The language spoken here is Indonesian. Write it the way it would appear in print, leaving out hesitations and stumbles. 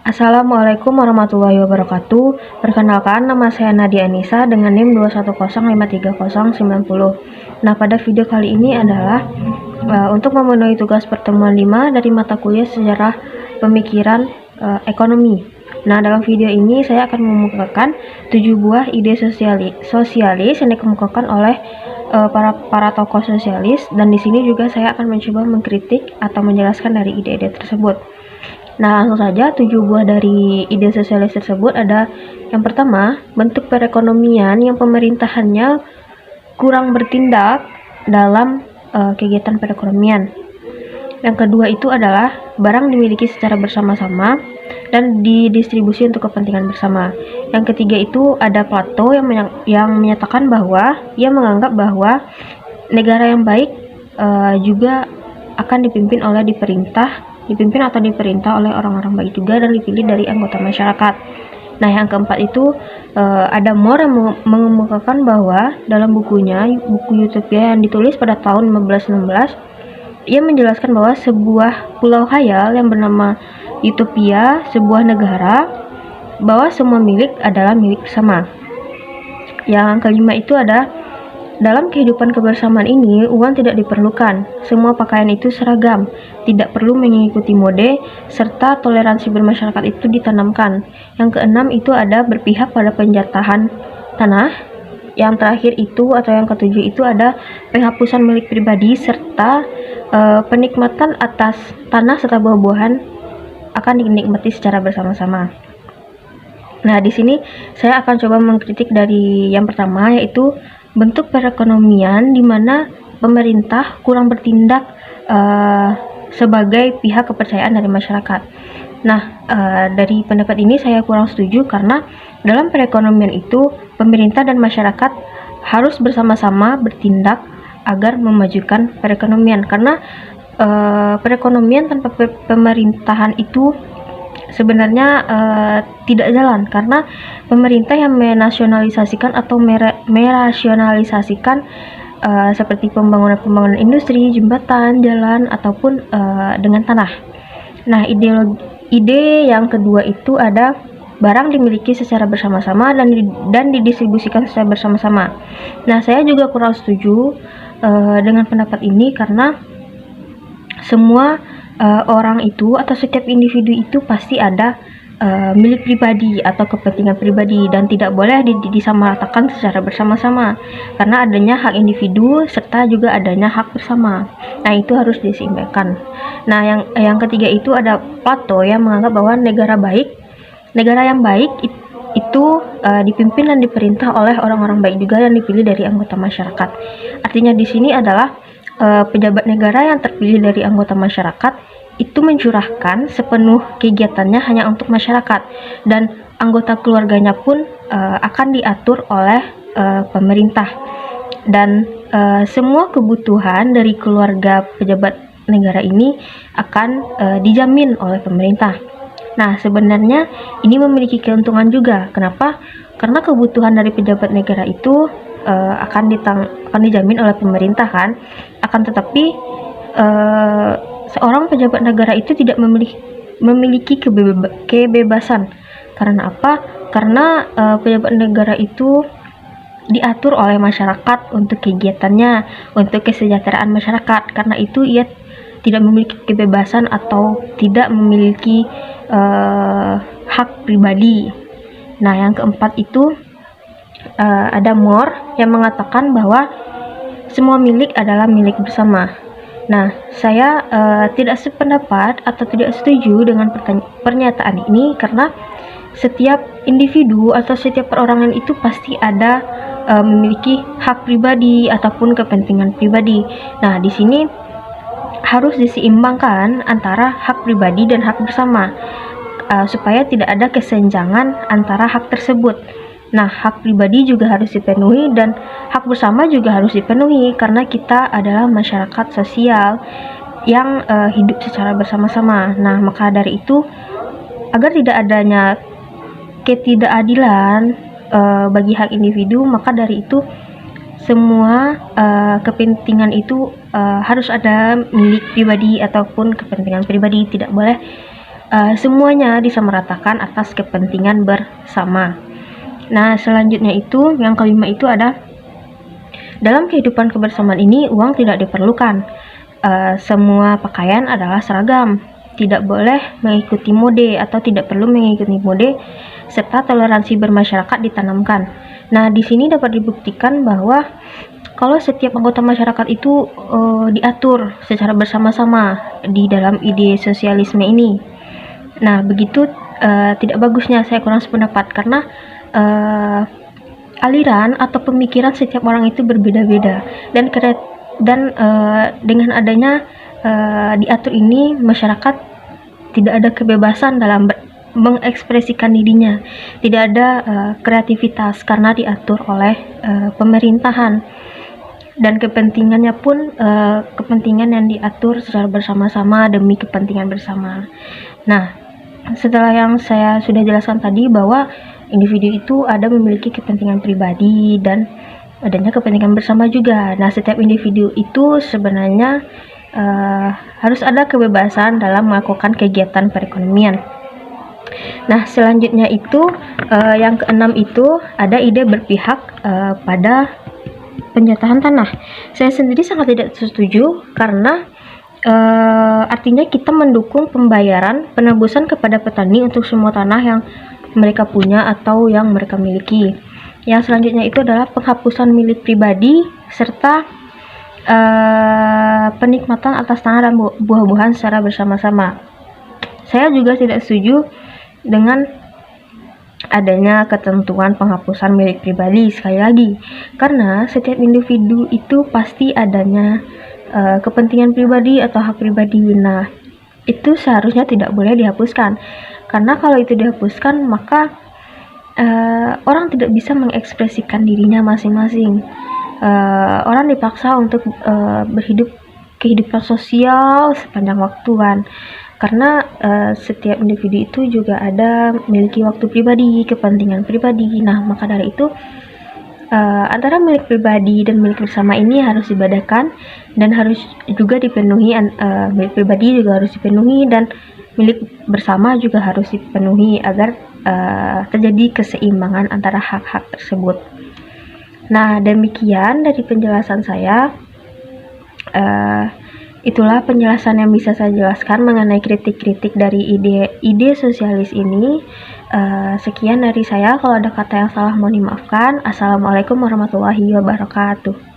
Assalamualaikum warahmatullahi wabarakatuh. Perkenalkan, nama saya Nadia Anissa dengan NIM 210530090. Nah, pada video kali ini adalah untuk memenuhi tugas pertemuan 5 dari mata kuliah sejarah pemikiran ekonomi. Nah, dalam video ini saya akan mengemukakan 7 buah ide sosialis yang dikemukakan oleh para tokoh sosialis, dan di sini juga saya akan mencoba mengkritik atau menjelaskan dari ide-ide tersebut. Nah, langsung saja 7 buah dari ide sosialis tersebut ada yang pertama, bentuk perekonomian yang pemerintahannya kurang bertindak dalam kegiatan perekonomian. Yang kedua itu adalah barang dimiliki secara bersama-sama dan didistribusi untuk kepentingan bersama. Yang ketiga itu ada Plato yang menyatakan bahwa ia menganggap bahwa negara yang baik juga akan dipimpin atau diperintah oleh orang-orang baik juga dan dipilih dari anggota masyarakat. Nah, yang keempat itu ada More yang mengemukakan bahwa dalam buku Utopia yang ditulis pada tahun 1516, ia menjelaskan bahwa sebuah pulau khayal yang bernama Utopia, sebuah negara, bahwa semua milik adalah milik bersama. Yang kelima itu ada dalam kehidupan kebersamaan ini, uang tidak diperlukan. Semua pakaian itu seragam, tidak perlu mengikuti mode, serta toleransi bermasyarakat itu ditanamkan. Yang keenam itu ada berpihak pada penjatahan tanah. Yang terakhir itu atau yang ketujuh itu ada penghapusan milik pribadi serta penikmatan atas tanah serta buah-buahan akan dinikmati secara bersama-sama. Nah, di sini saya akan coba mengkritik dari yang pertama, yaitu bentuk perekonomian di mana pemerintah kurang bertindak sebagai pihak kepercayaan dari masyarakat. Nah, dari pendapat ini saya kurang setuju karena dalam perekonomian itu pemerintah dan masyarakat harus bersama-sama bertindak agar memajukan perekonomian, karena perekonomian tanpa pemerintahan itu sebenarnya tidak jalan, karena pemerintah yang menasionalisasikan atau merasionalisasikan seperti pembangunan industri, jembatan, jalan, ataupun dengan tanah. Nah, ide yang kedua itu ada barang dimiliki secara bersama-sama dan didistribusikan secara bersama-sama. Nah, saya juga kurang setuju dengan pendapat ini karena semua orang itu atau setiap individu itu pasti ada milik pribadi atau kepentingan pribadi dan tidak boleh disamaratakan secara bersama-sama, karena adanya hak individu serta juga adanya hak bersama. Nah, itu harus diseimbangkan. Nah, yang ketiga itu ada Plato yang menganggap bahwa negara yang baik itu dipimpin dan diperintah oleh orang-orang baik juga yang dipilih dari anggota masyarakat. Artinya di sini adalah pejabat negara yang terpilih dari anggota masyarakat itu mencurahkan sepenuh kegiatannya hanya untuk masyarakat, dan anggota keluarganya pun akan diatur oleh pemerintah, dan semua kebutuhan dari keluarga pejabat negara ini akan dijamin oleh pemerintah. Nah, sebenarnya ini memiliki keuntungan juga. Kenapa? Karena kebutuhan dari pejabat negara itu akan dijamin oleh pemerintah kan. Akan tetapi seorang pejabat negara itu tidak memiliki kebebasan. Karena apa? Karena pejabat negara itu diatur oleh masyarakat untuk kegiatannya, untuk kesejahteraan masyarakat. Karena itu ia tidak memiliki kebebasan atau tidak memiliki hak pribadi. Nah, yang keempat itu ada More yang mengatakan bahwa semua milik adalah milik bersama. Nah, saya tidak sependapat atau tidak setuju dengan pernyataan ini karena setiap individu atau setiap perorangan itu pasti ada memiliki hak pribadi ataupun kepentingan pribadi. Nah, di sini harus diseimbangkan antara hak pribadi dan hak bersama supaya tidak ada kesenjangan antara hak tersebut. Nah, hak pribadi juga harus dipenuhi dan hak bersama juga harus dipenuhi karena kita adalah masyarakat sosial yang hidup secara bersama-sama. Nah, maka dari itu agar tidak adanya ketidakadilan bagi hak individu, maka dari itu semua kepentingan itu harus ada milik pribadi ataupun kepentingan pribadi, tidak boleh semuanya disamaratakan atas kepentingan bersama. Nah, selanjutnya itu yang kelima itu ada dalam kehidupan kebersamaan ini uang tidak diperlukan. Semua pakaian adalah seragam, tidak boleh mengikuti mode atau tidak perlu mengikuti mode, serta toleransi bermasyarakat ditanamkan. Nah, di sini dapat dibuktikan bahwa kalau setiap anggota masyarakat itu diatur secara bersama-sama di dalam ide sosialisme ini. Nah, begitu tidak bagusnya, saya kurang sependapat karena aliran atau pemikiran setiap orang itu berbeda-beda dan dengan adanya diatur ini, masyarakat tidak ada kebebasan dalam mengekspresikan dirinya, tidak ada kreativitas karena diatur oleh pemerintahan, dan kepentingannya pun kepentingan yang diatur secara bersama-sama demi kepentingan bersama. Nah, setelah yang saya sudah jelaskan tadi bahwa individu itu ada memiliki kepentingan pribadi dan adanya kepentingan bersama juga. Nah, setiap individu itu sebenarnya harus ada kebebasan dalam melakukan kegiatan perekonomian. Nah, selanjutnya itu yang keenam itu ada ide berpihak pada penjatahan tanah. Saya sendiri sangat tidak setuju karena artinya kita mendukung pembayaran penebusan kepada petani untuk semua tanah yang mereka punya atau yang mereka miliki. Yang selanjutnya itu adalah penghapusan milik pribadi serta penikmatan atas tanah dan buah-buahan secara bersama-sama. Saya juga tidak setuju dengan adanya ketentuan penghapusan milik pribadi, sekali lagi, karena setiap individu itu pasti adanya kepentingan pribadi atau hak pribadi. Nah, itu seharusnya tidak boleh dihapuskan, karena kalau itu dihapuskan maka orang tidak bisa mengekspresikan dirinya masing-masing. Orang dipaksa untuk berhidup kehidupan sosial sepanjang waktu kan, karena setiap individu itu juga ada memiliki waktu pribadi, kepentingan pribadi. Nah, maka dari itu antara milik pribadi dan milik bersama ini harus dibedakan dan harus juga dipenuhi. Milik pribadi juga harus dipenuhi dan milik bersama juga harus dipenuhi agar terjadi keseimbangan antara hak-hak tersebut. Nah, demikian dari penjelasan saya. Itulah penjelasan yang bisa saya jelaskan mengenai kritik-kritik dari ide sosialis ini. Sekian dari saya. Kalau ada kata yang salah mohon dimaafkan. Assalamualaikum warahmatullahi wabarakatuh.